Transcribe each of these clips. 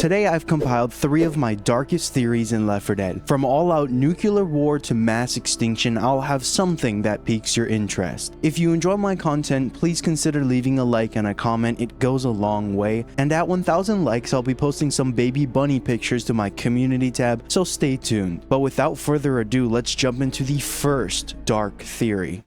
Today I've compiled 3 of my darkest theories in Left 4 Dead. From all-out nuclear war to mass extinction, I'll have something that piques your interest. If you enjoy my content, please consider leaving a like and a comment, it goes a long way. And at 1000 likes, I'll be posting some baby bunny pictures to my community tab, so stay tuned. But without further ado, let's jump into the first dark theory.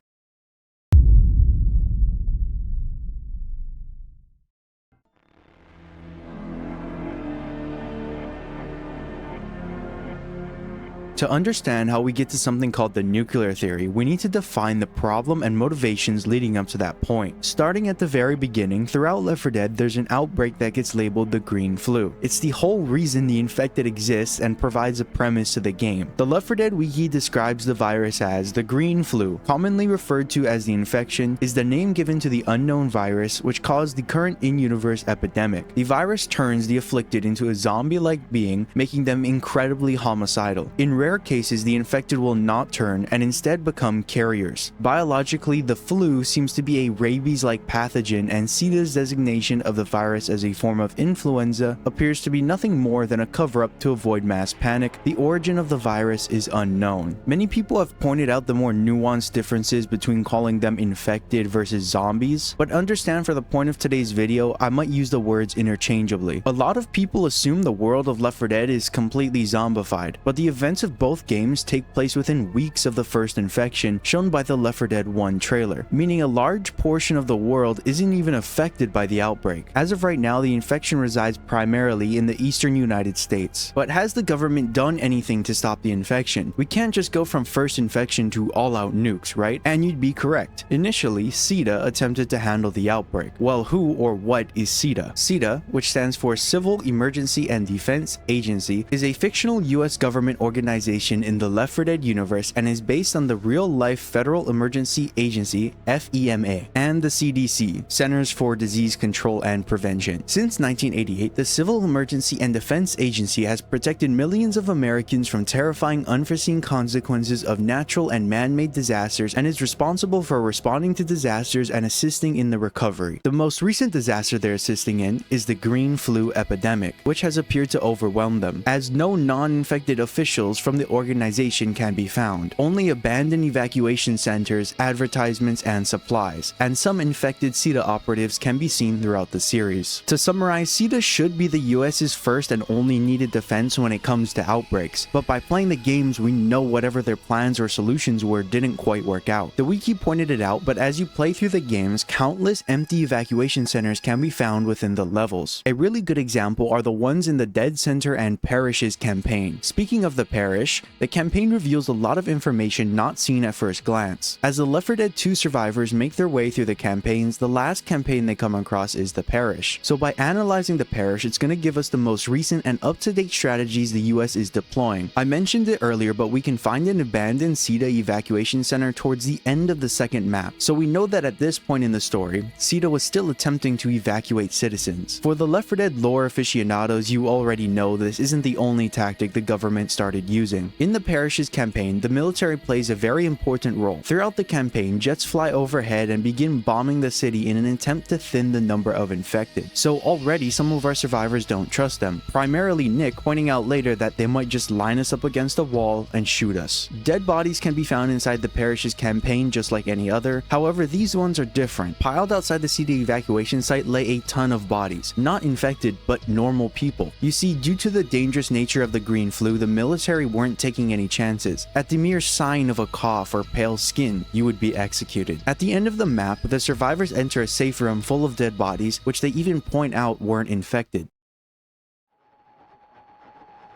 To understand how we get to something called the nuclear theory, we need to define the problem and motivations leading up to that point. Starting at the very beginning, throughout Left 4 Dead, there's an outbreak that gets labeled the green flu. It's the whole reason the infected exists and provides a premise to the game. The Left 4 Dead wiki describes the virus as the green flu, commonly referred to as the infection, is the name given to the unknown virus which caused the current in-universe epidemic. The virus turns the afflicted into a zombie-like being, making them incredibly homicidal. In rare cases, the infected will not turn and instead become carriers. Biologically, the flu seems to be a rabies-like pathogen, and CETA's designation of the virus as a form of influenza appears to be nothing more than a cover-up to avoid mass panic. The origin of the virus is unknown. Many people have pointed out the more nuanced differences between calling them infected versus zombies, but understand for the point of today's video, I might use the words interchangeably. A lot of people assume the world of Left 4 Dead is completely zombified, but the events of both games take place within weeks of the first infection shown by the Left 4 Dead 1 trailer, meaning a large portion of the world isn't even affected by the outbreak. As of right now, the infection resides primarily in the eastern United States. But has the government done anything to stop the infection? We can't just go from first infection to all-out nukes, right? And you'd be correct. Initially, CETA attempted to handle the outbreak. Well, who or what is CETA? CETA, which stands for Civil Emergency and Defense Agency, is a fictional US government organization in the Left 4 Dead universe and is based on the real-life Federal Emergency Agency (FEMA) and the CDC, Centers for Disease Control and Prevention. Since 1988, the Civil Emergency and Defense Agency has protected millions of Americans from terrifying unforeseen consequences of natural and man-made disasters and is responsible for responding to disasters and assisting in the recovery. The most recent disaster they're assisting in is the green flu epidemic, which has appeared to overwhelm them, as no non-infected officials from the organization can be found. Only abandoned evacuation centers, advertisements, and supplies, and some infected CETA operatives can be seen throughout the series. To summarize, CETA should be the US's first and only needed defense when it comes to outbreaks, but by playing the games we know whatever their plans or solutions were didn't quite work out. The wiki pointed it out, but as you play through the games, countless empty evacuation centers can be found within the levels. A really good example are the ones in the Dead Center and Parishes campaign. Speaking of the Parish, the campaign reveals a lot of information not seen at first glance. As the Left 4 Dead 2 survivors make their way through the campaigns, the last campaign they come across is the Parish. So by analyzing the Parish, it's going to give us the most recent and up-to-date strategies the US is deploying. I mentioned it earlier, but we can find an abandoned CETA evacuation center towards the end of the second map, so we know that at this point in the story, CETA was still attempting to evacuate citizens. For the Left 4 Dead lore aficionados, you already know this isn't the only tactic the government started using. In the Parishes campaign, the military plays a very important role. Throughout the campaign, jets fly overhead and begin bombing the city in an attempt to thin the number of infected. So already some of our survivors don't trust them, primarily Nick pointing out later that they might just line us up against a wall and shoot us. Dead bodies can be found inside the Parishes campaign just like any other, however these ones are different. Piled outside the CETA evacuation site lay a ton of bodies, not infected but normal people. You see, due to the dangerous nature of the green flu, the military weren't taking any chances. At the mere sign of a cough or pale skin, you would be executed. At the end of the map, the survivors enter a safe room full of dead bodies, which they even point out weren't infected.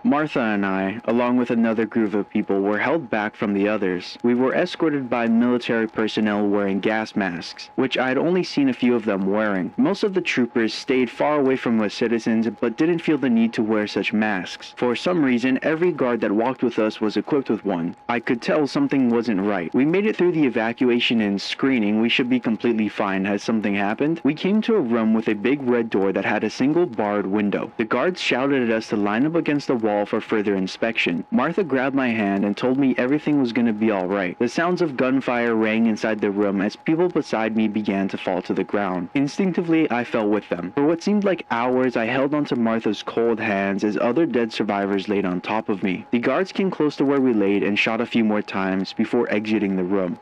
Martha and I, along with another group of people, were held back from the others. We were escorted by military personnel wearing gas masks, which I had only seen a few of them wearing. Most of the troopers stayed far away from us citizens, but didn't feel the need to wear such masks. For some reason, every guard that walked with us was equipped with one. I could tell something wasn't right. We made it through the evacuation and screening. We should be completely fine. Has something happened? We came to a room with a big red door that had a single barred window. The guards shouted at us to line up against the wall wall for further inspection. Martha grabbed my hand and told me everything was gonna be alright. The sounds of gunfire rang inside the room as people beside me began to fall to the ground. Instinctively, I fell with them. For what seemed like hours, I held onto Martha's cold hands as other dead survivors laid on top of me. The guards came close to where we laid and shot a few more times before exiting the room.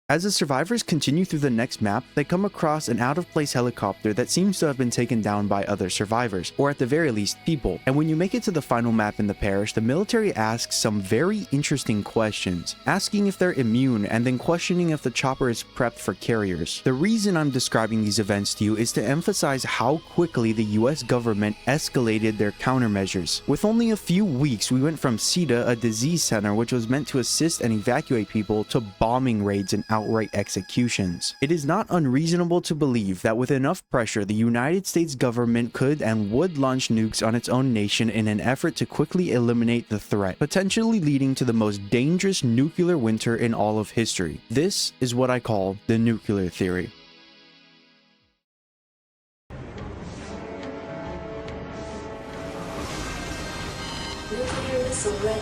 As the survivors continue through the next map, they come across an out-of-place helicopter that seems to have been taken down by other survivors, or at the very least, people. And when you make it to the final map in the parish, the military asks some very interesting questions, asking if they're immune and then questioning if the chopper is prepped for carriers. The reason I'm describing these events to you is to emphasize how quickly the US government escalated their countermeasures. With only a few weeks, we went from CETA, a disease center which was meant to assist and evacuate people, to bombing raids and outright executions. It is not unreasonable to believe that with enough pressure, the United States government could and would launch nukes on its own nation in an effort to quickly eliminate the threat, potentially leading to the most dangerous nuclear winter in all of history. This is what I call the nuclear theory. Nuclear missile ready.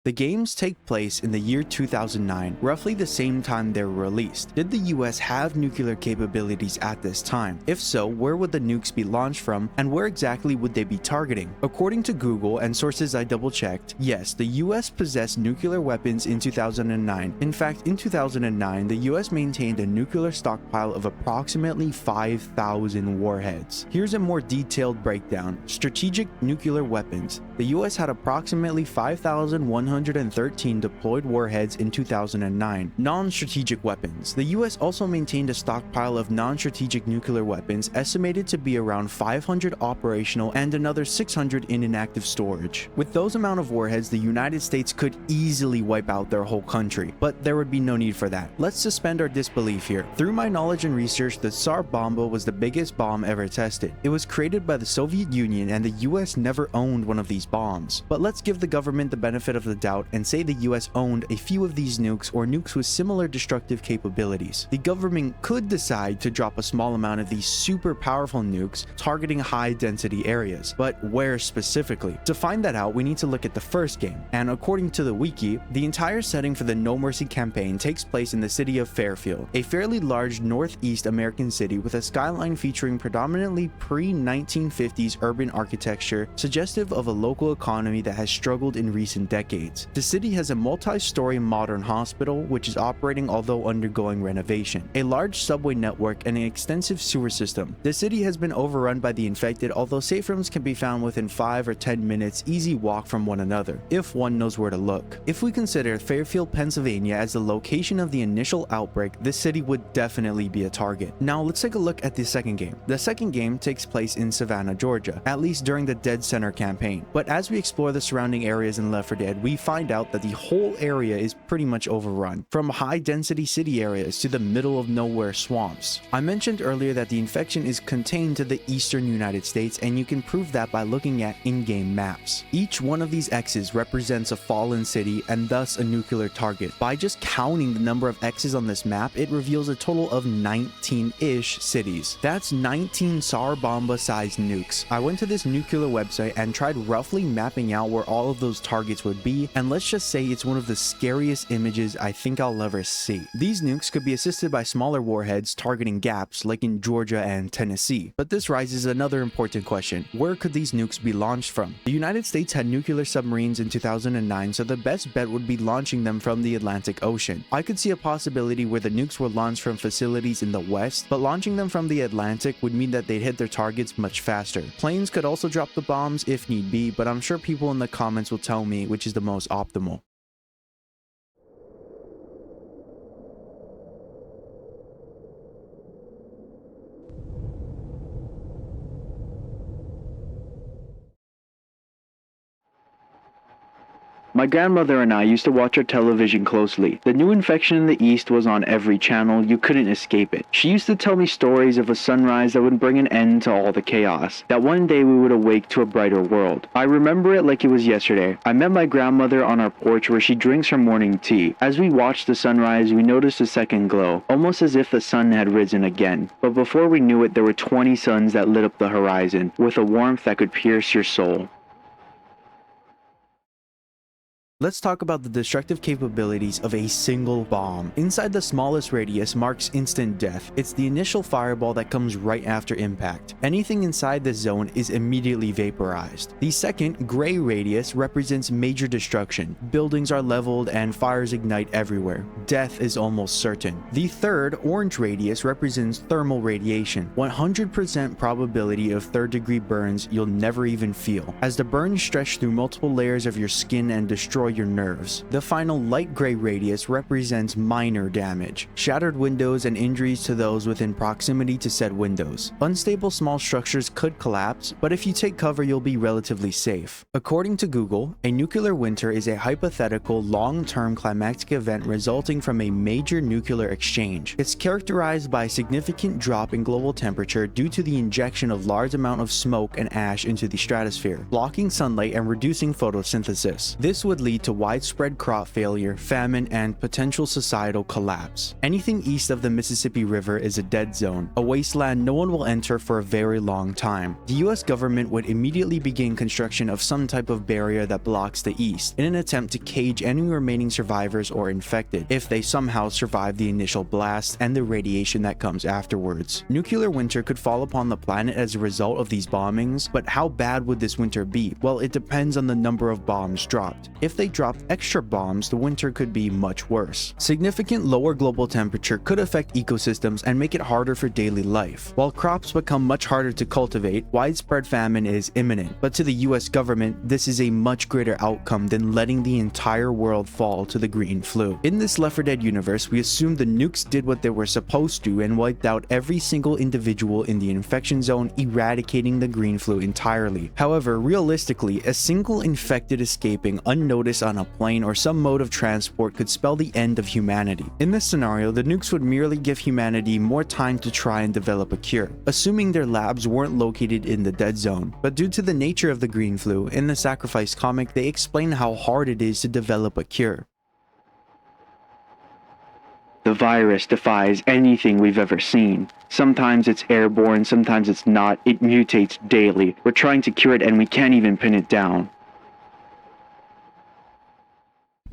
The games take place in the year 2009, roughly the same time they were released. Did the US have nuclear capabilities at this time? If so, where would the nukes be launched from, and where exactly would they be targeting? According to Google and sources I double-checked, yes, the US possessed nuclear weapons in 2009. In fact, in 2009, the US maintained a nuclear stockpile of approximately 5,000 warheads. Here's a more detailed breakdown. Strategic nuclear weapons. The US had approximately 5,113 deployed warheads in 2009. Non-strategic weapons. The US also maintained a stockpile of non-strategic nuclear weapons estimated to be around 500 operational and another 600 in inactive storage. With those amount of warheads, the United States could easily wipe out their whole country, but there would be no need for that. Let's suspend our disbelief here. Through my knowledge and research, the Tsar Bomba was the biggest bomb ever tested. It was created by the Soviet Union and the US never owned one of these bombs. But let's give the government the benefit of the doubt and say the US owned a few of these nukes or nukes with similar destructive capabilities. The government could decide to drop a small amount of these super powerful nukes targeting high density areas, but where specifically? To find that out, we need to look at the first game, and according to the wiki, the entire setting for the No Mercy campaign takes place in the city of Fairfield, a fairly large northeast American city with a skyline featuring predominantly pre-1950s urban architecture suggestive of a local economy that has struggled in recent decades. The city has a multi-story modern hospital which is operating although undergoing renovation, a large subway network, and an extensive sewer system. The city has been overrun by the infected, although safe rooms can be found within 5 or 10 minutes easy walk from one another, if one knows where to look. If we consider Fairfield, Pennsylvania as the location of the initial outbreak, this city would definitely be a target. Now let's take a look at the second game. The second game takes place in Savannah, Georgia, at least during the Dead Center campaign. But as we explore the surrounding areas in Left 4 Dead, we find out that the whole area is pretty much overrun, from high-density city areas to the middle-of-nowhere swamps. I mentioned earlier that the infection is contained to the eastern United States, and you can prove that by looking at in-game maps. Each one of these X's represents a fallen city and thus a nuclear target. By just counting the number of X's on this map, it reveals a total of 19-ish cities. That's 19 Tsar Bomba-sized nukes. I went to this nuclear website and tried roughly mapping out where all of those targets would be, and let's just say it's one of the scariest images I think I'll ever see. These nukes could be assisted by smaller warheads targeting gaps like in Georgia and Tennessee. But this raises another important question. Where could these nukes be launched from? The United States had nuclear submarines in 2009, so the best bet would be launching them from the Atlantic Ocean. I could see a possibility where the nukes were launched from facilities in the west, but launching them from the Atlantic would mean that they'd hit their targets much faster. Planes could also drop the bombs if need be, but I'm sure people in the comments will tell me which is the most optimal. My grandmother and I used to watch our television closely. The new infection in the East was on every channel, you couldn't escape it. She used to tell me stories of a sunrise that would bring an end to all the chaos, that one day we would awake to a brighter world. I remember it like it was yesterday. I met my grandmother on our porch where she drinks her morning tea. As we watched the sunrise, we noticed a second glow, almost as if the sun had risen again. But before we knew it, there were 20 suns that lit up the horizon, with a warmth that could pierce your soul. Let's talk about the destructive capabilities of a single bomb. Inside the smallest radius marks instant death. It's the initial fireball that comes right after impact. Anything inside this zone is immediately vaporized. The second, gray radius, represents major destruction. Buildings are leveled and fires ignite everywhere. Death is almost certain. The third, orange radius, represents thermal radiation. 100% probability of third-degree burns you'll never even feel, as the burns stretch through multiple layers of your skin and destroy your nerves. The final light gray radius represents minor damage, shattered windows and injuries to those within proximity to said windows. Unstable small structures could collapse, but if you take cover you'll be relatively safe. According to Google, a nuclear winter is a hypothetical long-term climactic event resulting from a major nuclear exchange. It's characterized by a significant drop in global temperature due to the injection of large amount of smoke and ash into the stratosphere, blocking sunlight and reducing photosynthesis. This would lead to widespread crop failure, famine, and potential societal collapse. Anything east of the Mississippi River is a dead zone, a wasteland no one will enter for a very long time. The US government would immediately begin construction of some type of barrier that blocks the east, in an attempt to cage any remaining survivors or infected, if they somehow survive the initial blast and the radiation that comes afterwards. Nuclear winter could fall upon the planet as a result of these bombings, but how bad would this winter be? Well, it depends on the number of bombs dropped. If they dropped extra bombs, the winter could be much worse. Significant lower global temperature could affect ecosystems and make it harder for daily life. While crops become much harder to cultivate, widespread famine is imminent. But to the US government, this is a much greater outcome than letting the entire world fall to the green flu. In this Left 4 Dead universe, we assume the nukes did what they were supposed to and wiped out every single individual in the infection zone, eradicating the green flu entirely. However, realistically, a single infected escaping unnoticed on a plane or some mode of transport could spell the end of humanity. In this scenario, the nukes would merely give humanity more time to try and develop a cure, assuming their labs weren't located in the dead zone. But due to the nature of the green flu, in the Sacrifice comic, they explain how hard it is to develop a cure. The virus defies anything we've ever seen. Sometimes it's airborne, sometimes it's not. It mutates daily. We're trying to cure it and we can't even pin it down.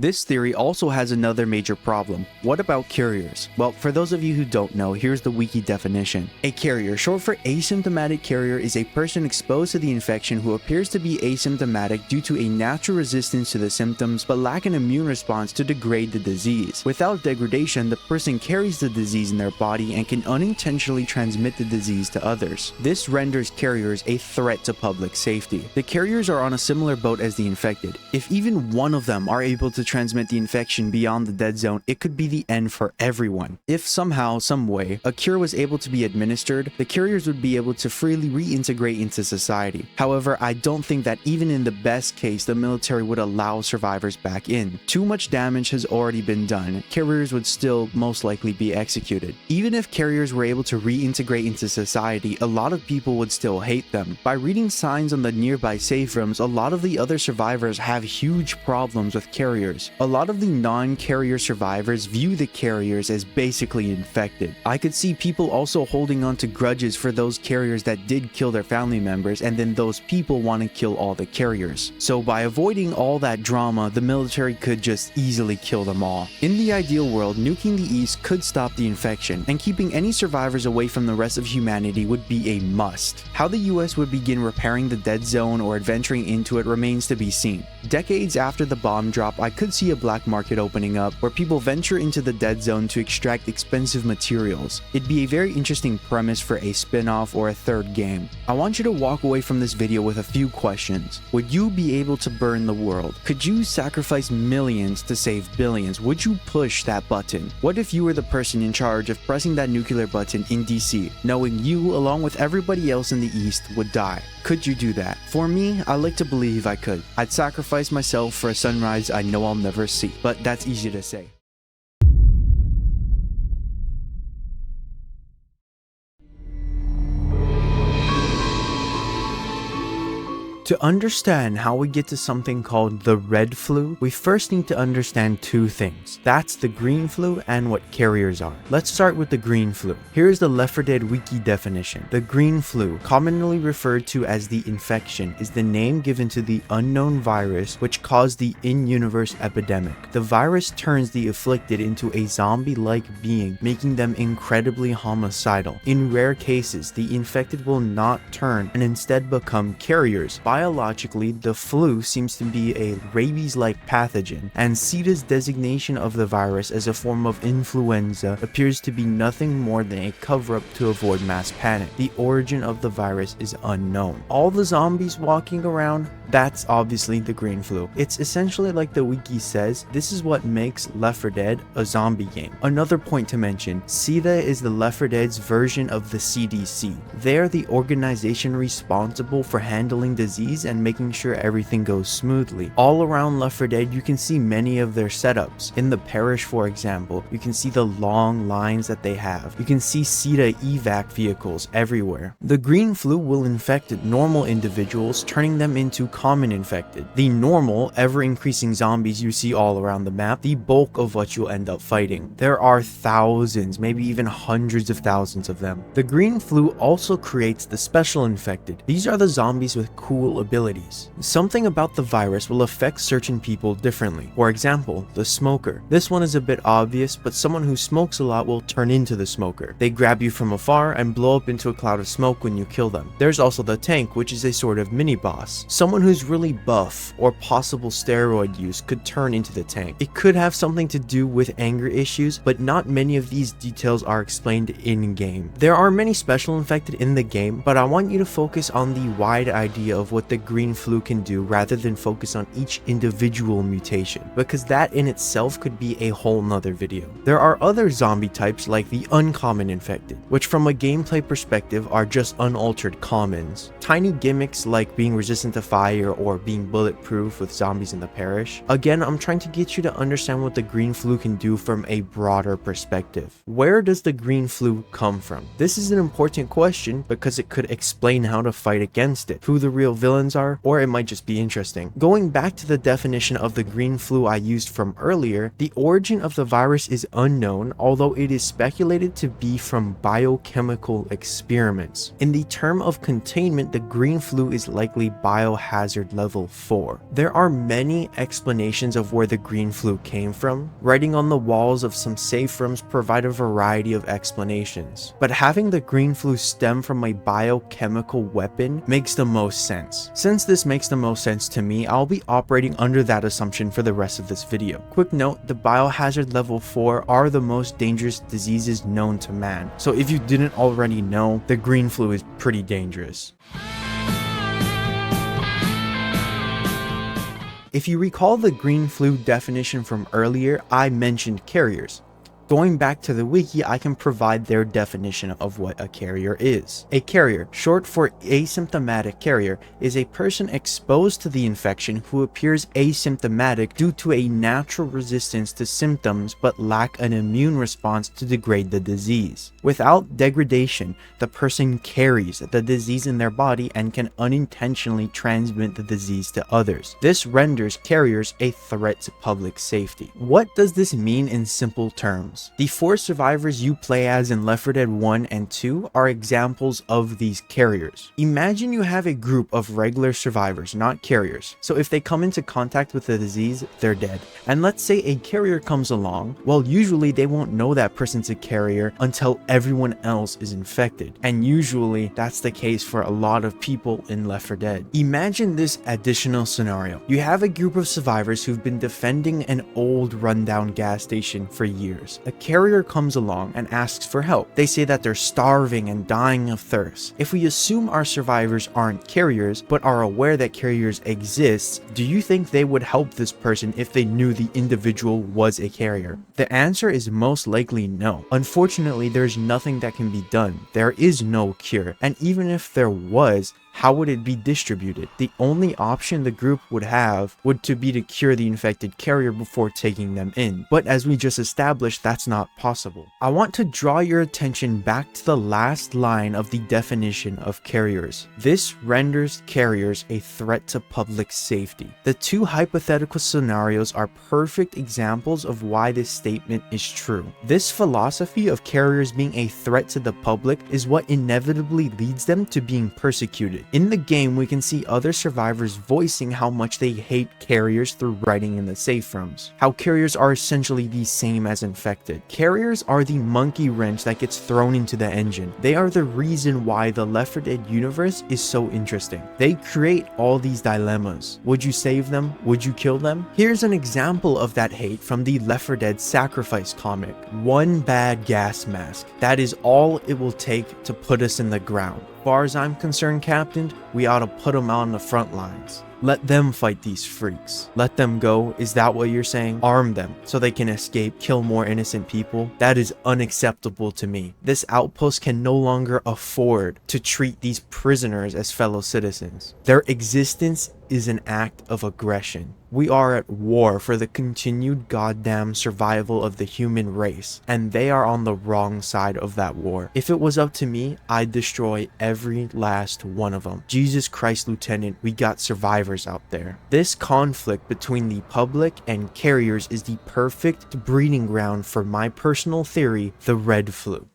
This theory also has another major problem. What about carriers? Well, for those of you who don't know, here's the wiki definition. A carrier, short for asymptomatic carrier, is a person exposed to the infection who appears to be asymptomatic due to a natural resistance to the symptoms but lack an immune response to degrade the disease. Without degradation, the person carries the disease in their body and can unintentionally transmit the disease to others. This renders carriers a threat to public safety. The carriers are on a similar boat as the infected. If even one of them are able to transmit the infection beyond the dead zone, it could be the end for everyone. If somehow, some way, a cure was able to be administered, the carriers would be able to freely reintegrate into society. However, I don't think that even in the best case, the military would allow survivors back in. Too much damage has already been done. Carriers would still most likely be executed. Even if carriers were able to reintegrate into society, a lot of people would still hate them. By reading signs on the nearby safe rooms, a lot of the other survivors have huge problems with carriers. A lot of the non-carrier survivors view the carriers as basically infected. I could see people also holding on to grudges for those carriers that did kill their family members, and then those people want to kill all the carriers. So by avoiding all that drama, the military could just easily kill them all. In the ideal world, nuking the East could stop the infection, and keeping any survivors away from the rest of humanity would be a must. How the US would begin repairing the dead zone or adventuring into it remains to be seen. Decades after the bomb drop, I could could see a black market opening up where people venture into the dead zone to extract expensive materials. It'd be a very interesting premise for a spin-off or a third game. I want you to walk away from this video with a few questions. Would you be able to burn the world? Could you sacrifice millions to save billions? Would you push that button? What if you were the person in charge of pressing that nuclear button in DC, knowing you, along with everybody else in the East, would die? Could you do that? For me, I like to believe I could. I'd sacrifice myself for a sunrise I know I'll never see, but that's easy to say. To understand how we get to something called the red flu, we first need to understand two things. That's the green flu and what carriers are. Let's start with the green flu. Here's the Left 4 Dead wiki definition. The green flu, commonly referred to as the infection, is the name given to the unknown virus which caused the in-universe epidemic. The virus turns the afflicted into a zombie-like being, making them incredibly homicidal. In rare cases, the infected will not turn and instead become carriers. Biologically, the flu seems to be a rabies-like pathogen, and CIDA's designation of the virus as a form of influenza appears to be nothing more than a cover-up to avoid mass panic. The origin of the virus is unknown. All the zombies walking around, that's obviously the green flu. It's essentially like the wiki says, this is what makes Left 4 Dead a zombie game. Another point to mention, CIDA is the Left 4 Dead's version of the CDC. They're the organization responsible for handling disease and making sure everything goes smoothly. All around Left 4 Dead, you can see many of their setups. In the parish, for example, you can see the long lines that they have. You can see CIDA evac vehicles everywhere. The green flu will infect normal individuals, turning them into common infected. The normal, ever-increasing zombies you see all around the map, the bulk of what you'll end up fighting. There are thousands, maybe even hundreds of thousands of them. The green flu also creates the special infected. These are the zombies with cool abilities. Something about the virus will affect certain people differently. For example, the smoker. This one is a bit obvious, but someone who smokes a lot will turn into the smoker. They grab you from afar and blow up into a cloud of smoke when you kill them. There's also the tank, which is a sort of mini-boss. Someone who's really buff or possible steroid use could turn into the tank. It could have something to do with anger issues, but not many of these details are explained in-game. There are many special infected in the game, but I want you to focus on the wide idea of what the green flu can do rather than focus on each individual mutation, because that in itself could be a whole nother video. There are other zombie types like the uncommon infected, which from a gameplay perspective are just unaltered commons. Tiny gimmicks like being resistant to fire or being bulletproof with zombies in the parish. Again, I'm trying to get you to understand what the green flu can do from a broader perspective. Where does the green flu come from? This is an important question because it could explain how to fight against it, who the real villains are, or it might just be interesting. Going back to the definition of the green flu I used from earlier, the origin of the virus is unknown, although it is speculated to be from biochemical experiments. In the term of containment, the green flu is likely biohazard level 4. There are many explanations of where the green flu came from. Writing on the walls of some safe rooms provide a variety of explanations, but having the green flu stem from a biochemical weapon makes the most sense. Since this makes the most sense to me, I'll be operating under that assumption for the rest of this video. Quick note, the biohazard level 4 are the most dangerous diseases known to man. So if you didn't already know, the green flu is pretty dangerous. If you recall the green flu definition from earlier, I mentioned carriers. Going back to the wiki, I can provide their definition of what a carrier is. A carrier, short for asymptomatic carrier, is a person exposed to the infection who appears asymptomatic due to a natural resistance to symptoms but lack an immune response to degrade the disease. Without degradation, the person carries the disease in their body and can unintentionally transmit the disease to others. This renders carriers a threat to public safety. What does this mean in simple terms? examples. The 4 survivors you play as in Left 4 Dead 1 and 2 are examples of these carriers. Imagine you have a group of regular survivors, not carriers. So if they come into contact with the disease, they're dead. And let's say a carrier comes along, well, usually they won't know that person's a carrier until everyone else is infected. And usually that's the case for a lot of people in Left 4 Dead. Imagine this additional scenario. You have a group of survivors who've been defending an old rundown gas station for years. A carrier comes along and asks for help. They say that they're starving and dying of thirst. If we assume our survivors aren't carriers, but are aware that carriers exist, do you think they would help this person if they knew the individual was a carrier? The answer is most likely no. Unfortunately, there's nothing that can be done. There is no cure, and even if there was, how would it be distributed? The only option the group would have would be to cure the infected carrier before taking them in. But as we just established, that's not possible. I want to draw your attention back to the last line of the definition of carriers. This renders carriers a threat to public safety. The 2 hypothetical scenarios are perfect examples of why this statement is true. This philosophy of carriers being a threat to the public is what inevitably leads them to being persecuted. In the game, we can see other survivors voicing how much they hate carriers through writing in the safe rooms. How carriers are essentially the same as infected. Carriers are the monkey wrench that gets thrown into the engine. They are the reason why the Left 4 Dead universe is so interesting. They create all these dilemmas. Would you save them? Would you kill them? Here's an example of that hate from the Left 4 Dead Sacrifice comic. One bad gas mask. That is all it will take to put us in the ground. As far as I'm concerned, Captain, we ought to put them on the front lines. Let them fight these freaks. Let them go. Is that what you're saying? Arm them so they can escape, kill more innocent people? That is unacceptable to me. This outpost can no longer afford to treat these prisoners as fellow citizens. Their existence is an act of aggression. We are at war for the continued goddamn survival of the human race, and they are on the wrong side of that war. If it was up to me, I'd destroy every last one of them. Jesus Christ, Lieutenant, we got survivors out there. This conflict between the public and carriers is the perfect breeding ground for my personal theory, the Red Flu.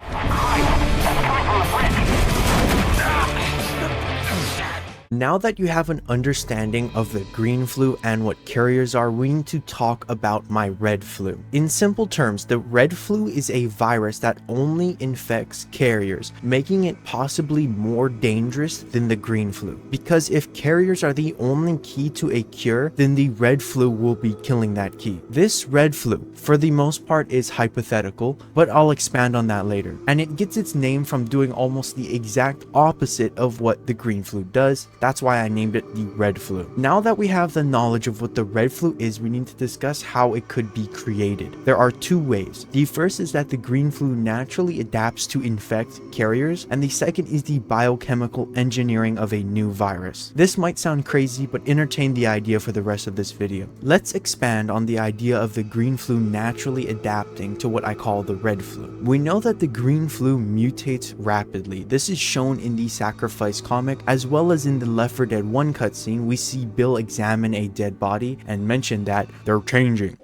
Now that you have an understanding of the green flu and what carriers are, we need to talk about my red flu. In simple terms, the red flu is a virus that only infects carriers, making it possibly more dangerous than the green flu. Because if carriers are the only key to a cure, then the red flu will be killing that key. This red flu, for the most part, is hypothetical, but I'll expand on that later. And it gets its name from doing almost the exact opposite of what the green flu does. That's why I named it the red flu. Now that we have the knowledge of what the red flu is, we need to discuss how it could be created. There are 2 ways. The first is that the green flu naturally adapts to infect carriers, and the second is the biochemical engineering of a new virus. This might sound crazy, but entertain the idea for the rest of this video. Let's expand on the idea of the green flu naturally adapting to what I call the red flu. We know that the green flu mutates rapidly. This is shown in the Sacrifice comic, as well as in the Left 4 Dead 1 cutscene. We see Bill examine a dead body and mention that they're changing.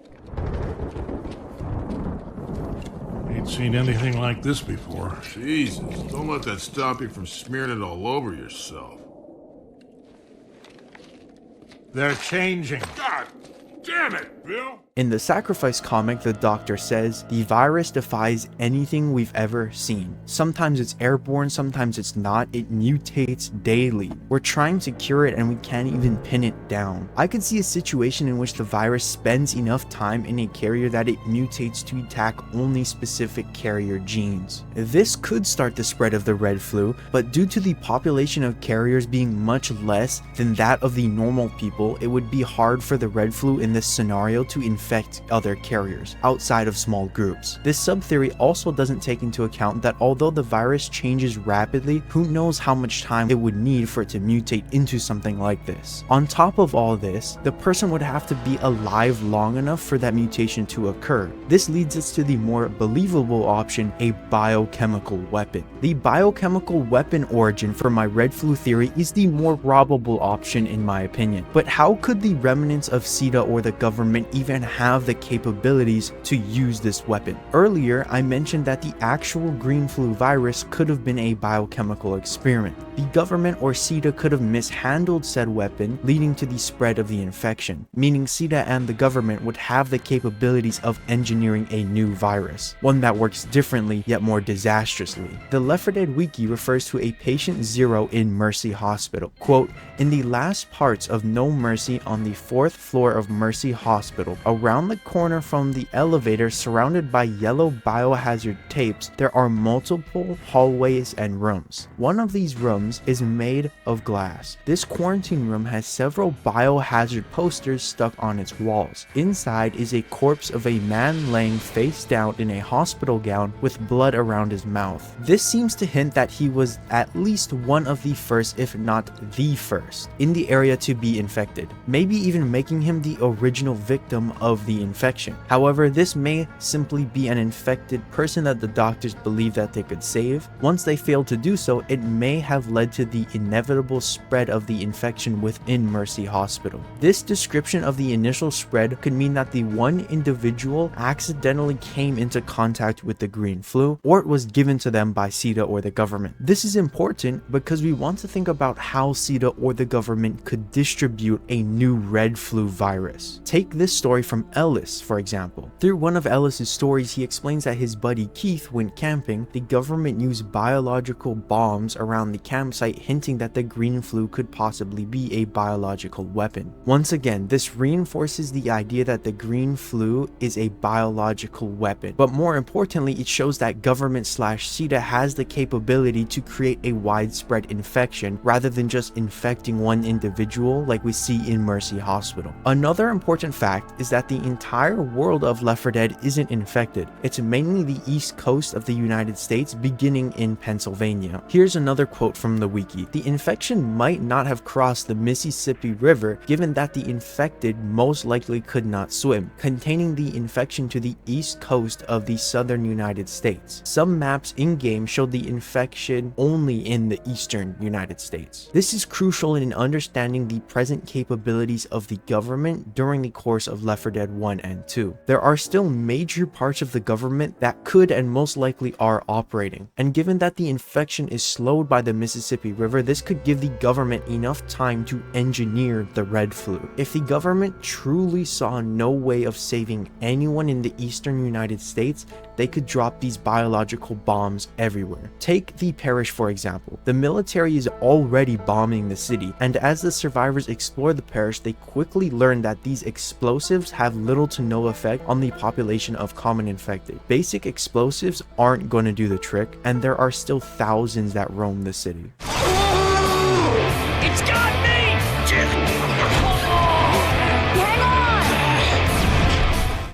Ain't seen anything like this before. Jesus, don't let that stop you from smearing it all over yourself. They're changing. God damn it, Bill! In the Sacrifice comic, the doctor says, the virus defies anything we've ever seen. Sometimes it's airborne, sometimes it's not. It mutates daily. We're trying to cure it and we can't even pin it down. I could see a situation in which the virus spends enough time in a carrier that it mutates to attack only specific carrier genes. This could start the spread of the red flu, but due to the population of carriers being much less than that of the normal people, it would be hard for the red flu in this scenario to infect other carriers outside of small groups. This sub-theory also doesn't take into account that although the virus changes rapidly, who knows how much time it would need for it to mutate into something like this. On top of all this, the person would have to be alive long enough for that mutation to occur. This leads us to the more believable option, a biochemical weapon. The biochemical weapon origin for my red flu theory is the more probable option in my opinion. But how could the remnants of CETA or the government even have the capabilities to use this weapon. Earlier, I mentioned that the actual green flu virus could have been a biochemical experiment. The government or CETA could have mishandled said weapon, leading to the spread of the infection, meaning CETA and the government would have the capabilities of engineering a new virus, one that works differently yet more disastrously. The Left 4 Dead wiki refers to a patient 0 in Mercy Hospital. Quote, "In the last parts of No Mercy on the 4th floor of Mercy Hospital, around the corner from the elevator surrounded by yellow biohazard tapes, there are multiple hallways and rooms. One of these rooms is made of glass. This quarantine room has several biohazard posters stuck on its walls. Inside is a corpse of a man laying face down in a hospital gown with blood around his mouth." This seems to hint that he was at least one of the first, if not the first, in the area to be infected, maybe even making him the original victim of the infection. However, this may simply be an infected person that the doctors believe that they could save. Once they failed to do so, it may have led to the inevitable spread of the infection within Mercy Hospital. This description of the initial spread could mean that the one individual accidentally came into contact with the green flu, or it was given to them by CETA or the government. This is important because we want to think about how CETA or the government could distribute a new red flu virus. Take this story from Ellis, for example. Through one of Ellis's stories, he explains that his buddy Keith went camping. The government used biological bombs around the campsite, hinting that the green flu could possibly be a biological weapon. Once again, this reinforces the idea that the green flu is a biological weapon, but more importantly, it shows that government/CETA has the capability to create a widespread infection rather than just infecting one individual like we see in Mercy Hospital. Another important fact is that the entire world of Left 4 Dead isn't infected. It's mainly the east coast of the United States, beginning in Pennsylvania. Here's another quote from the wiki. "The infection might not have crossed the Mississippi River, given that the infected most likely could not swim, containing the infection to the east coast of the southern United States. Some maps in-game showed the infection only in the eastern United States." This is crucial in understanding the present capabilities of the government during the course of Left 4 Dead 1 and 2. There are still major parts of the government that could and most likely are operating, and given that the infection is slowed by the Mississippi River, this could give the government enough time to engineer the red flu. If the government truly saw no way of saving anyone in the eastern United States, they could drop these biological bombs everywhere. Take the parish for example. The military is already bombing the city, and as the survivors explore the parish, they quickly learn that these explosives have little to no effect on the population of common infected. Basic explosives aren't going to do the trick, and there are still thousands that roam the city. It's got me!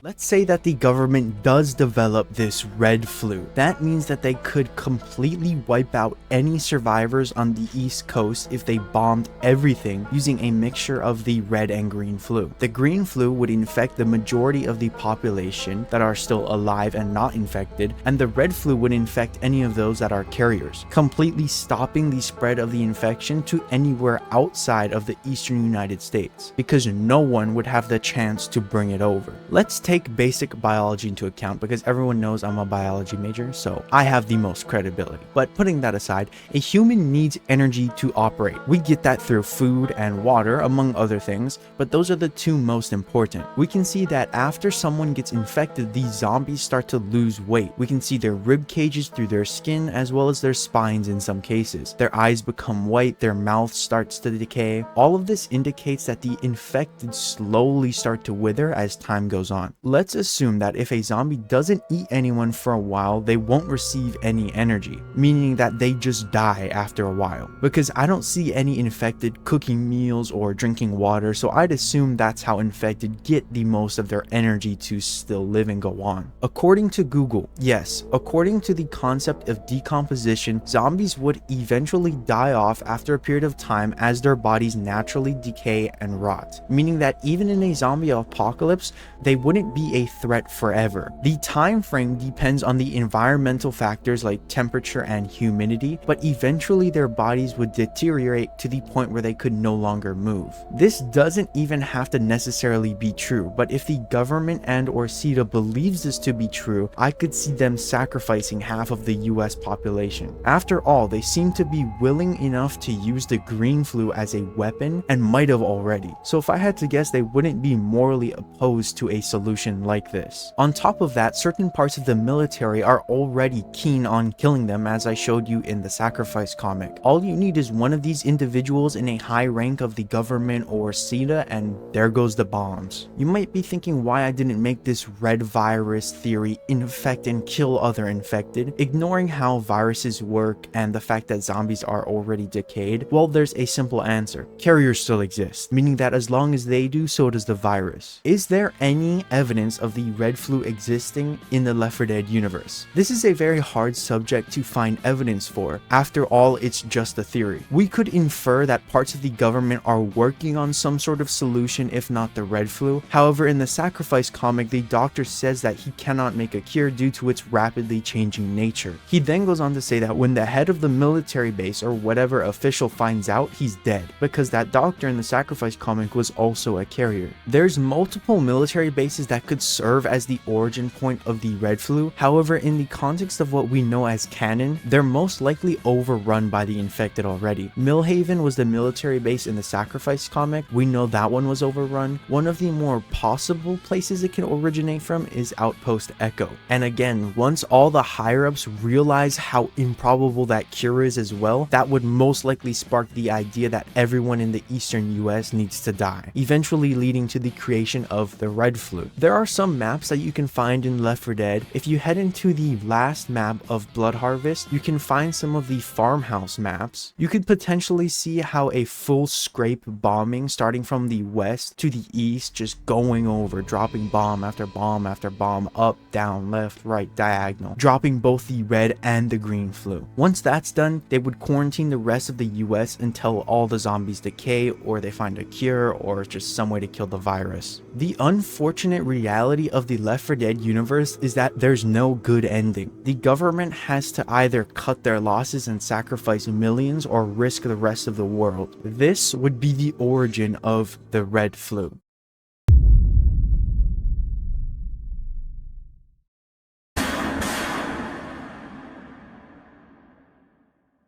Let's say that the government does develop this red flu. That means that they could completely wipe out any survivors on the East Coast if they bombed everything using a mixture of the red and green flu. The green flu would infect the majority of the population that are still alive and not infected, and the red flu would infect any of those that are carriers, completely stopping the spread of the infection to anywhere outside of the eastern United States, because no one would have the chance to bring it over. Let's take basic biology into account, because everyone knows I'm a biology major, so I have the most credibility. But putting that aside, a human needs energy to operate. We get that through food and water, among other things, but those are the two most important. We can see that after someone gets infected, these zombies start to lose weight. We can see their rib cages through their skin, as well as their spines in some cases. Their eyes become white, their mouth starts to decay. All of this indicates that the infected slowly start to wither as time goes on. Let's assume that if a zombie doesn't eat anyone for a while, they won't receive any energy, meaning that they just die after a while. Because I don't see any infected cooking meals or drinking water, so I'd assume that's how infected get the most of their energy to still live and go on. According to Google, yes, according to the concept of decomposition, zombies would eventually die off after a period of time as their bodies naturally decay and rot, meaning that even in a zombie apocalypse, they wouldn't be be a threat forever. The time frame depends on the environmental factors like temperature and humidity, but eventually their bodies would deteriorate to the point where they could no longer move. This doesn't even have to necessarily be true, but if the government and or CETA believes this to be true, I could see them sacrificing half of the US population. After all, they seem to be willing enough to use the green flu as a weapon and might have already. So if I had to guess, they wouldn't be morally opposed to a solution like this. On top of that, certain parts of the military are already keen on killing them, as I showed you in the Sacrifice comic. All you need is one of these individuals in a high rank of the government or CETA and there goes the bombs. You might be thinking why I didn't make this red virus theory infect and kill other infected, ignoring how viruses work and the fact that zombies are already decayed. Well, there's a simple answer. Carriers still exist, meaning that as long as they do, so does the virus. Is there any evidence of the red flu existing in the Left 4 Dead universe? This is a very hard subject to find evidence for. After all, it's just a theory. We could infer that parts of the government are working on some sort of solution, if not the red flu. However, in the Sacrifice comic, the doctor says that he cannot make a cure due to its rapidly changing nature. He then goes on to say that when the head of the military base or whatever official finds out, he's dead, because that doctor in the Sacrifice comic was also a carrier. There's multiple military bases that could serve as the origin point of the red flu. However, in the context of what we know as canon, they're most likely overrun by the infected already. Millhaven was the military base in the Sacrifice comic. We know that one was overrun. One of the more possible places it can originate from is Outpost Echo. And again, once all the higher-ups realize how improbable that cure is as well, that would most likely spark the idea that everyone in the eastern US needs to die, eventually leading to the creation of the red flu. There are some maps that you can find in Left 4 Dead. If you head into the last map of Blood Harvest, you can find some of the farmhouse maps. You could potentially see how a full scrape bombing starting from the west to the east, just going over, dropping bomb after bomb after bomb, up, down, left, right, diagonal, dropping both the red and the green flu. Once that's done, they would quarantine the rest of the US until all the zombies decay, or they find a cure, or just some way to kill the virus. The unfortunate reality of the Left 4 Dead universe is that there's no good ending. The government has to either cut their losses and sacrifice millions or risk the rest of the world. This would be the origin of the red flu.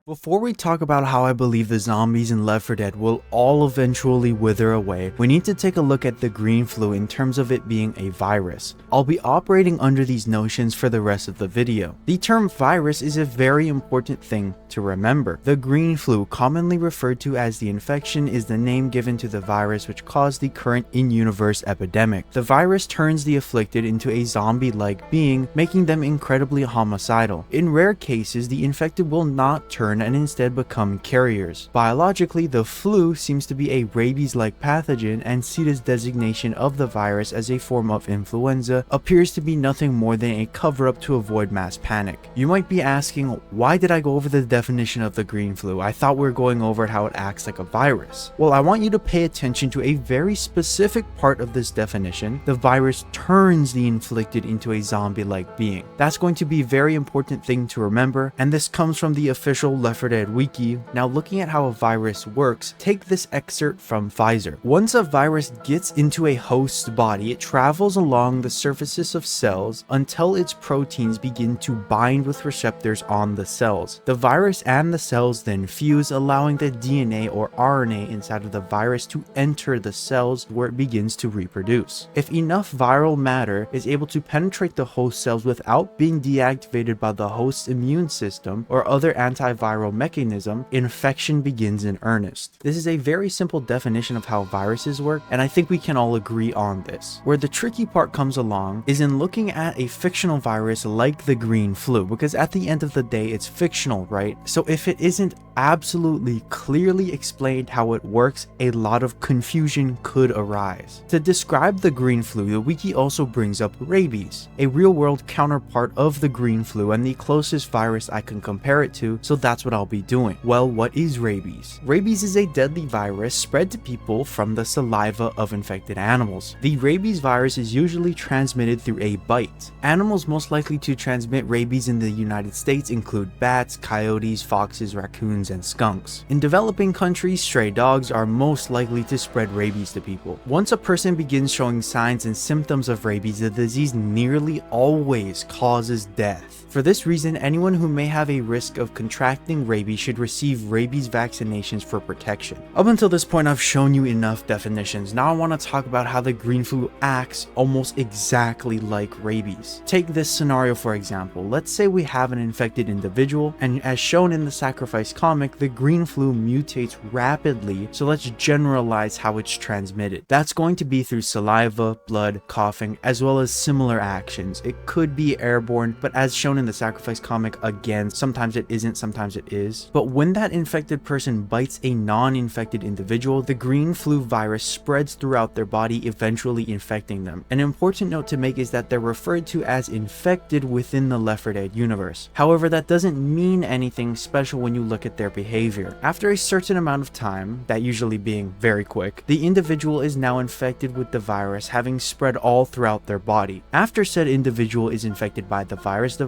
Before we talk about how I believe the zombies in Left 4 Dead will all eventually wither away, we need to take a look at the green flu in terms of it being a virus. I'll be operating under these notions for the rest of the video. The term virus is a very important thing to remember. The green flu, commonly referred to as the infection, is the name given to the virus which caused the current in-universe epidemic. The virus turns the afflicted into a zombie-like being, making them incredibly homicidal. In rare cases, the infected will not turn and instead become carriers. Biologically, the flu seems to be a rabies-like pathogen, and CETA's designation of the virus as a form of influenza appears to be nothing more than a cover-up to avoid mass panic. You might be asking, why did I go over the definition of the green flu? I thought we were going over how it acts like a virus. Well, I want you to pay attention to a very specific part of this definition. The virus turns the inflicted into a zombie-like being. That's going to be a very important thing to remember, and this comes from the official Left 4 Dead wiki. Now, looking at how a virus works, take this excerpt from Pfizer. Once a virus gets into a host's body, it travels along the surfaces of cells until its proteins begin to bind with receptors on the cells. The virus and the cells then fuse, allowing the DNA or RNA inside of the virus to enter the cells where it begins to reproduce. If enough viral matter is able to penetrate the host cells without being deactivated by the host's immune system or other antiviral mechanism, infection begins in earnest. This is a very simple definition of how viruses work, and I think we can all agree on this. Where the tricky part comes along is in looking at a fictional virus like the green flu, because at the end of the day, it's fictional, right? So if it isn't absolutely clearly explained how it works, a lot of confusion could arise. To describe the green flu, the wiki also brings up rabies, a real-world counterpart of the green flu and the closest virus I can compare it to, so that's what I'll be doing. Well, what is rabies? Rabies is a deadly virus spread to people from the saliva of infected animals. The rabies virus is usually transmitted through a bite. Animals most likely to transmit rabies in the United States include bats, coyotes, foxes, raccoons, and skunks. In developing countries, stray dogs are most likely to spread rabies to people. Once a person begins showing signs and symptoms of rabies, the disease nearly always causes death. For this reason, anyone who may have a risk of contracting rabies should receive rabies vaccinations for protection. Up until this point, I've shown you enough definitions. Now I want to talk about how the green flu acts almost exactly like rabies. Take this scenario for example. Let's say we have an infected individual, and as shown in the Sacrifice comic, the green flu mutates rapidly, so let's generalize how it's transmitted. That's going to be through saliva, blood, coughing, as well as similar actions. It could be airborne, but as shown in the Sacrifice comic, again, sometimes it isn't, sometimes it is. But when that infected person bites a non-infected individual, the green flu virus spreads throughout their body, eventually infecting them. An important note to make is that they're referred to as infected within the Left 4 Dead universe. However, that doesn't mean anything special when you look at their behavior. After a certain amount of time, that usually being very quick, the individual is now infected with the virus, having spread all throughout their body. After said individual is infected by the virus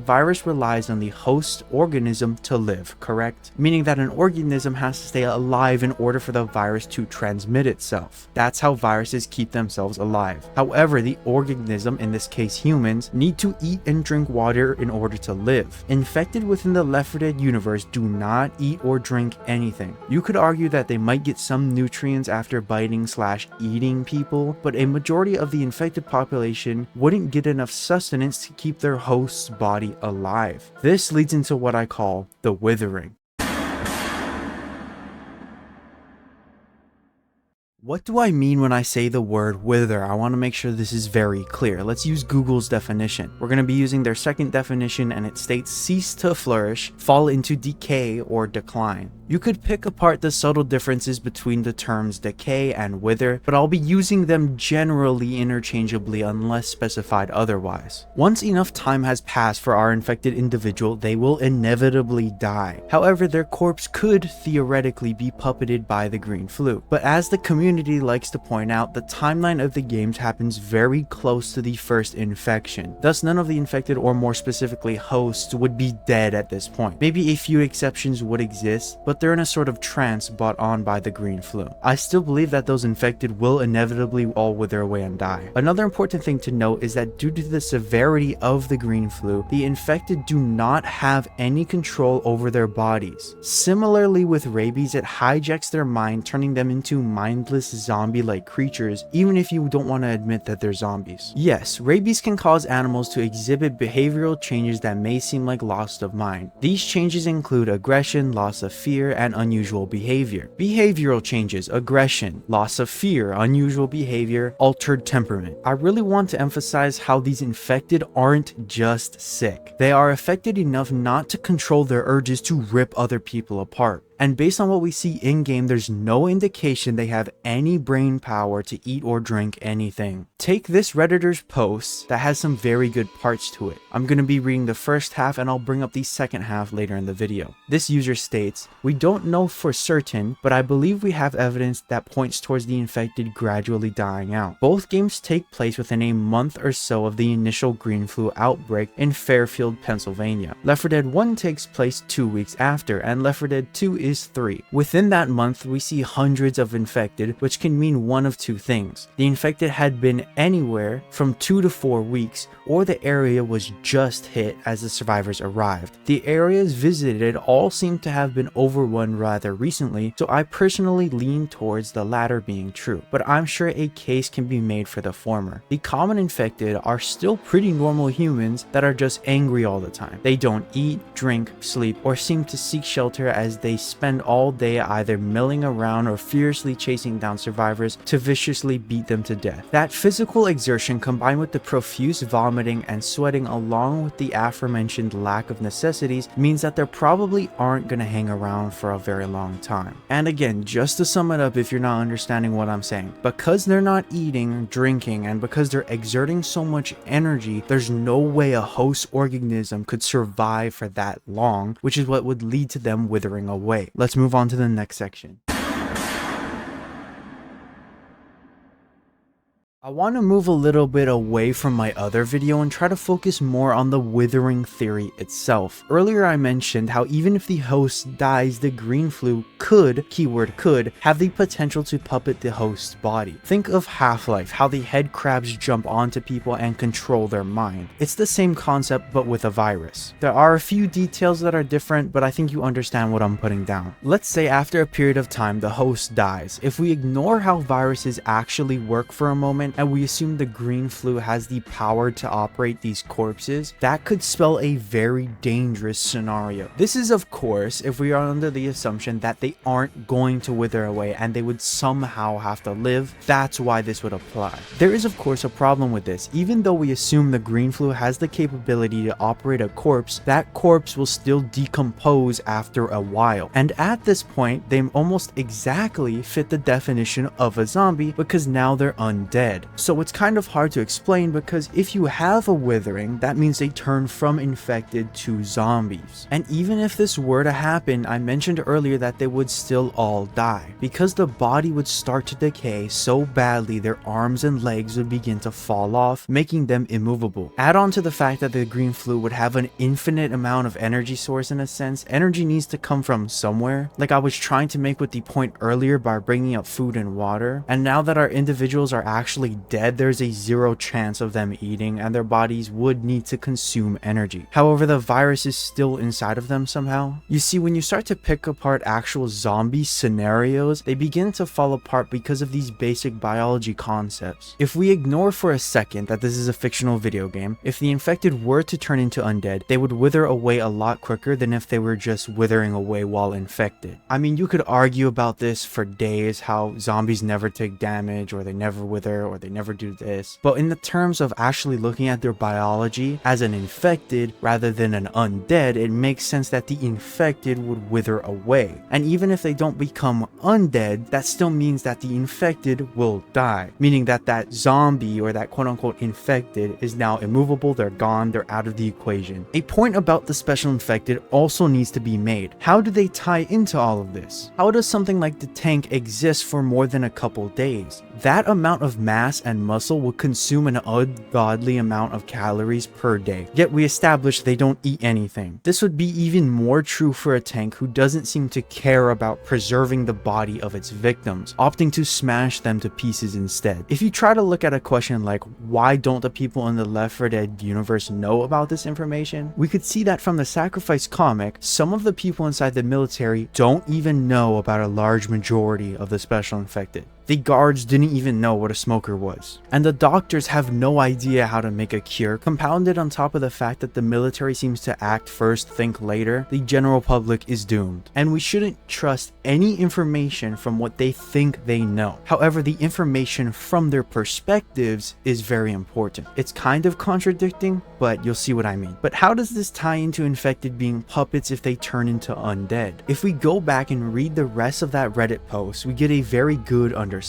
relies on the host organism to live, correct? Meaning that an organism has to stay alive in order for the virus to transmit itself. That's how viruses keep themselves alive. However, the organism, in this case humans, need to eat and drink water in order to live. Infected within the Left 4 Dead universe do not eat or drink anything. You could argue that they might get some nutrients after biting/eating people, but a majority of the infected population wouldn't get enough sustenance to keep their host's body alive. This leads into what I call the withering. What do I mean when I say the word wither? I want to make sure this is very clear. Let's use Google's definition. We're going to be using their second definition, and it states cease to flourish, fall into decay or decline. You could pick apart the subtle differences between the terms decay and wither, but I'll be using them generally interchangeably unless specified otherwise. Once enough time has passed for our infected individual, they will inevitably die. However, their corpse could theoretically be puppeted by the green flu. But as the community likes to point out, the timeline of the games happens very close to the first infection. Thus, none of the infected, or more specifically hosts, would be dead at this point. Maybe a few exceptions would exist, but they're in a sort of trance brought on by the green flu. I still believe that those infected will inevitably all wither away and die. Another important thing to note is that due to the severity of the green flu, the infected do not have any control over their bodies. Similarly with rabies, it hijacks their mind, turning them into mindless zombie-like creatures, even if you don't want to admit that they're zombies. Yes, rabies can cause animals to exhibit behavioral changes that may seem like loss of mind. These changes include aggression, loss of fear, and unusual behavior. Behavioral changes: aggression, loss of fear, unusual behavior, altered temperament. I really want to emphasize how these infected aren't just sick. They are affected enough not to control their urges to rip other people apart. And based on what we see in-game, there's no indication they have any brain power to eat or drink anything. Take this Redditor's post that has some very good parts to it. I'm going to be reading the first half, and I'll bring up the second half later in the video. This user states, "We don't know for certain, but I believe we have evidence that points towards the infected gradually dying out. Both games take place within a month or so of the initial green flu outbreak in Fairfield, Pennsylvania. Left 4 Dead 1 takes place 2 weeks after, and Left 4 Dead 2 is 3. Within that month, we see hundreds of infected, which can mean one of two things. The infected had been anywhere from 2 to 4 weeks, or the area was just hit as the survivors arrived. The areas visited all seem to have been overrun rather recently, so I personally lean towards the latter being true, but I'm sure a case can be made for the former. The common infected are still pretty normal humans that are just angry all the time. They don't eat, drink, sleep, or seem to seek shelter as they spend spend all day either milling around or fiercely chasing down survivors to viciously beat them to death. That physical exertion combined with the profuse vomiting and sweating along with the aforementioned lack of necessities means that they probably aren't going to hang around for a very long time. And again, just to sum it up if you're not understanding what I'm saying, because they're not eating, drinking, and because they're exerting so much energy, there's no way a host organism could survive for that long, which is what would lead to them withering away. Let's move on to the next section. I want to move a little bit away from my other video and try to focus more on the withering theory itself. Earlier I mentioned how even if the host dies, the green flu could, keyword could, have the potential to puppet the host's body. Think of Half-Life, how the head crabs jump onto people and control their mind. It's the same concept but with a virus. There are a few details that are different, but I think you understand what I'm putting down. Let's say after a period of time the host dies. If we ignore how viruses actually work for a moment, and we assume the green flu has the power to operate these corpses, that could spell a very dangerous scenario. This is of course if we are under the assumption that they aren't going to wither away and they would somehow have to live. That's why this would apply. There is of course a problem with this. Even though we assume the green flu has the capability to operate a corpse, that corpse will still decompose after a while. And at this point, they almost exactly fit the definition of a zombie because now they're undead. So it's kind of hard to explain because if you have a withering, that means they turn from infected to zombies. And even if this were to happen, I mentioned earlier that they would still all die because the body would start to decay so badly their arms and legs would begin to fall off, making them immovable. Add on to the fact that the green flu would have an infinite amount of energy source in a sense. Energy needs to come from somewhere, like I was trying to make with the point earlier by bringing up food and water. And now that our individuals are actually dead, there's a 0 chance of them eating and their bodies would need to consume energy. However, the virus is still inside of them somehow. You see, when you start to pick apart actual zombie scenarios, they begin to fall apart because of these basic biology concepts. If we ignore for a second that this is a fictional video game, if the infected were to turn into undead, they would wither away a lot quicker than if they were just withering away while infected. I mean, you could argue about this for days, how zombies never take damage or they never wither or they never do this, but in the terms of actually looking at their biology as an infected rather than an undead, it makes sense that the infected would wither away. And even if they don't become undead, that still means that the infected will die, meaning that that zombie or that quote-unquote infected is now immovable, they're gone, they're out of the equation. A point about the special infected also needs to be made. How do they tie into all of this? How does something like the tank exist for more than a couple days? That amount of mass and muscle will consume an ungodly amount of calories per day, yet we established they don't eat anything. This would be even more true for a tank who doesn't seem to care about preserving the body of its victims, opting to smash them to pieces instead. If you try to look at a question like, why don't the people in the Left 4 Dead universe know about this information? We could see that from the Sacrifice comic, some of the people inside the military don't even know about a large majority of the special infected. The guards didn't even know what a smoker was. And the doctors have no idea how to make a cure. Compounded on top of the fact that the military seems to act first, think later, the general public is doomed. And we shouldn't trust any information from what they think they know. However, the information from their perspectives is very important. It's kind of contradicting, but you'll see what I mean. But how does this tie into infected being puppets if they turn into undead? If we go back and read the rest of that Reddit post, we get a very good understanding.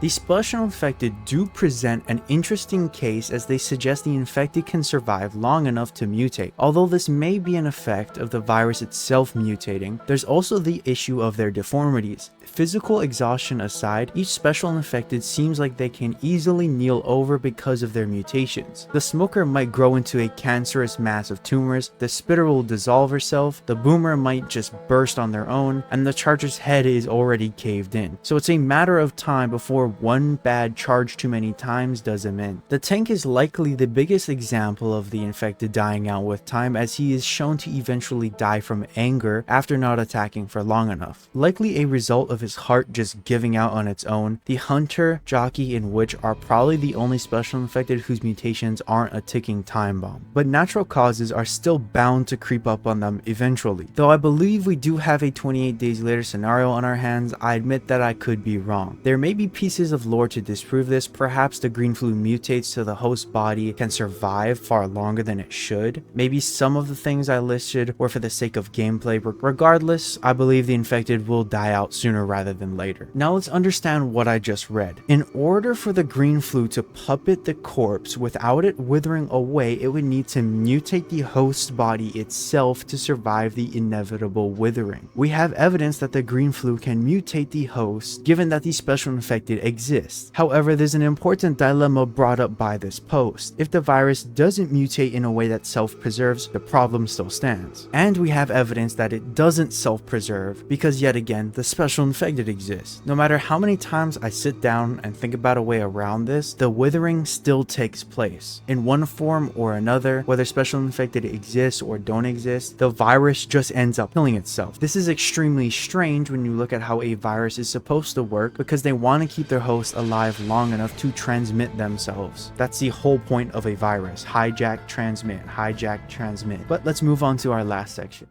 The special infected do present an interesting case as they suggest the infected can survive long enough to mutate. Although this may be an effect of the virus itself mutating, there's also the issue of their deformities. Physical exhaustion aside, each special infected seems like they can easily kneel over because of their mutations. The smoker might grow into a cancerous mass of tumors, the spitter will dissolve herself, the boomer might just burst on their own, and the charger's head is already caved in. So it's a matter of time before one bad charge too many times does him in. The tank is likely the biggest example of the infected dying out with time, as he is shown to eventually die from anger after not attacking for long enough, likely a result of his heart just giving out on its own, the hunter, jockey, and witch are probably the only special infected whose mutations aren't a ticking time bomb. But natural causes are still bound to creep up on them eventually. Though I believe we do have a 28 days later scenario on our hands, I admit that I could be wrong. There may be pieces of lore to disprove this. Perhaps the green flu mutates so the host body can survive far longer than it should. Maybe some of the things I listed were for the sake of gameplay. Regardless, I believe the infected will die out sooner rather than later. Now let's understand what I just read. In order for the green flu to puppet the corpse without it withering away, it would need to mutate the host body itself to survive the inevitable withering. We have evidence that the green flu can mutate the host, given that the special infected exists. However, there's an important dilemma brought up by this post. If the virus doesn't mutate in a way that self-preserves, the problem still stands. And we have evidence that it doesn't self-preserve because yet again, the special infected exists. No matter how many times I sit down and think about a way around this, the withering still takes place. In one form or another, whether special infected exists or don't exist, the virus just ends up killing itself. This is extremely strange when you look at how a virus is supposed to work, because they want to keep their host alive long enough to transmit themselves. That's the whole point of a virus. Hijack, transmit, hijack, transmit. But let's move on to our last section.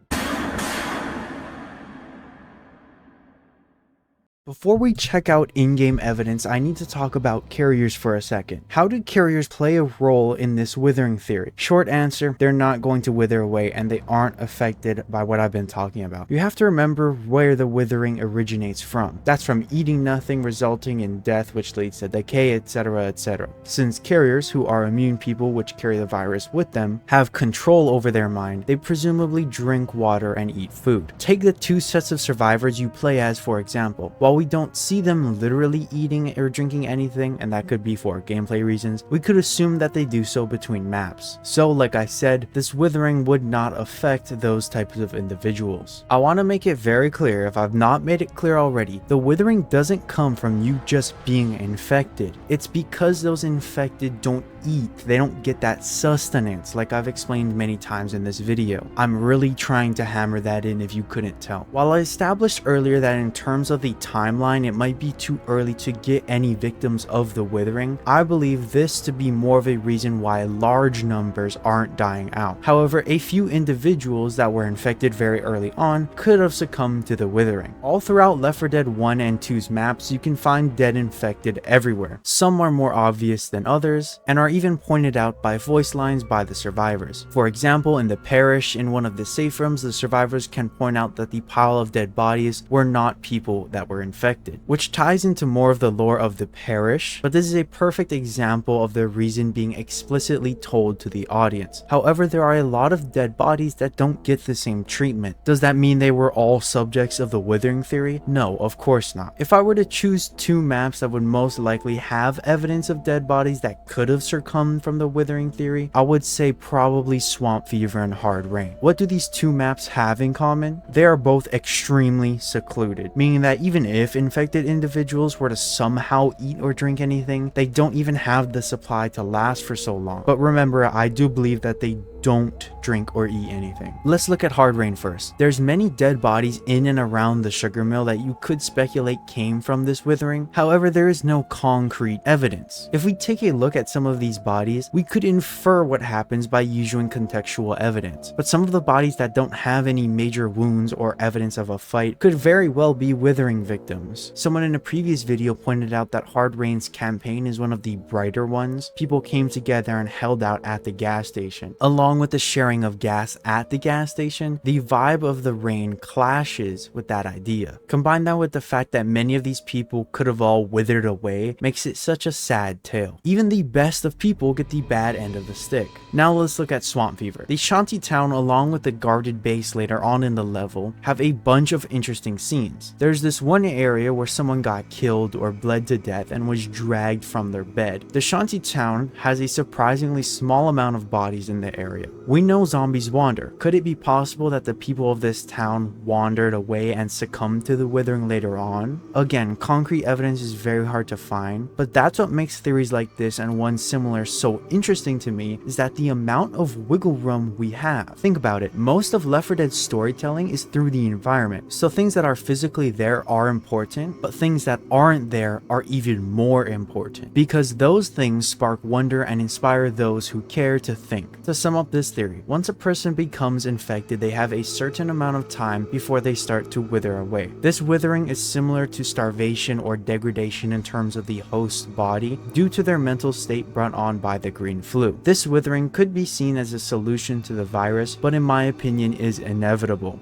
Before we check out in-game evidence, I need to talk about carriers for a second. How do carriers play a role in this withering theory? Short answer, they're not going to wither away and they aren't affected by what I've been talking about. You have to remember where the withering originates from. That's from eating nothing, resulting in death, which leads to decay, etc, etc. Since carriers, who are immune people which carry the virus with them, have control over their mind, they presumably drink water and eat food. Take the two sets of survivors you play as, for example. While we don't see them literally eating or drinking anything, and that could be for gameplay reasons, we could assume that they do so between maps. So like I said, this withering would not affect those types of individuals. I want to make it very clear, if I've not made it clear already, the withering doesn't come from you just being infected. It's because those infected don't eat. They don't get that sustenance, like I've explained many times in this video. I'm really trying to hammer that in if you couldn't tell. While I established earlier that in terms of the timeline, it might be too early to get any victims of the withering, I believe this to be more of a reason why large numbers aren't dying out. However, a few individuals that were infected very early on could have succumbed to the withering. All throughout Left 4 Dead 1 and 2's maps, you can find dead infected everywhere. Some are more obvious than others, and are even pointed out by voice lines by the survivors. For example, in the parish, in one of the safe rooms, the survivors can point out that the pile of dead bodies were not people that were infected, which ties into more of the lore of the parish, but this is a perfect example of the reason being explicitly told to the audience. However, there are a lot of dead bodies that don't get the same treatment. Does that mean they were all subjects of the withering theory? No, of course not. If I were to choose two maps that would most likely have evidence of dead bodies that could have succumbed from the withering theory, I would say probably Swamp Fever and Hard Rain. What do these two maps have in common? They are both extremely secluded, meaning that even if infected individuals were to somehow eat or drink anything, they don't even have the supply to last for so long. But remember, I do believe that they don't drink or eat anything. Let's look at Hard Rain first. There's many dead bodies in and around the sugar mill that you could speculate came from this withering. However, there is no concrete evidence. If we take a look at some of these bodies, we could infer what happens by using contextual evidence. But some of the bodies that don't have any major wounds or evidence of a fight could very well be withering victims. Someone in a previous video pointed out that Hard Rain's campaign is one of the brighter ones. People came together and held out at the gas station. Along with the sharing of gas at the gas station, the vibe of the rain clashes with that idea. Combine that with the fact that many of these people could have all withered away makes it such a sad tale. Even the best of people get the bad end of the stick. Now let's look at Swamp Fever. The shanty town, along with the guarded base later on in the level, have a bunch of interesting scenes. There's this one area where someone got killed or bled to death and was dragged from their bed. The shanty town has a surprisingly small amount of bodies in the area, area. We know zombies wander. Could it be possible that the people of this town wandered away and succumbed to the withering later on? Again, concrete evidence is very hard to find, but that's what makes theories like this and one similar so interesting to me, is that the amount of wiggle room we have. Think about it, most of Left 4 Dead's storytelling is through the environment, so things that are physically there are important, but things that aren't there are even more important, because those things spark wonder and inspire those who care to think. To sum up this theory, once a person becomes infected, they have a certain amount of time before they start to wither away. This withering is similar to starvation or degradation in terms of the host's body due to their mental state brought on by the green flu. This withering could be seen as a solution to the virus, but in my opinion is inevitable.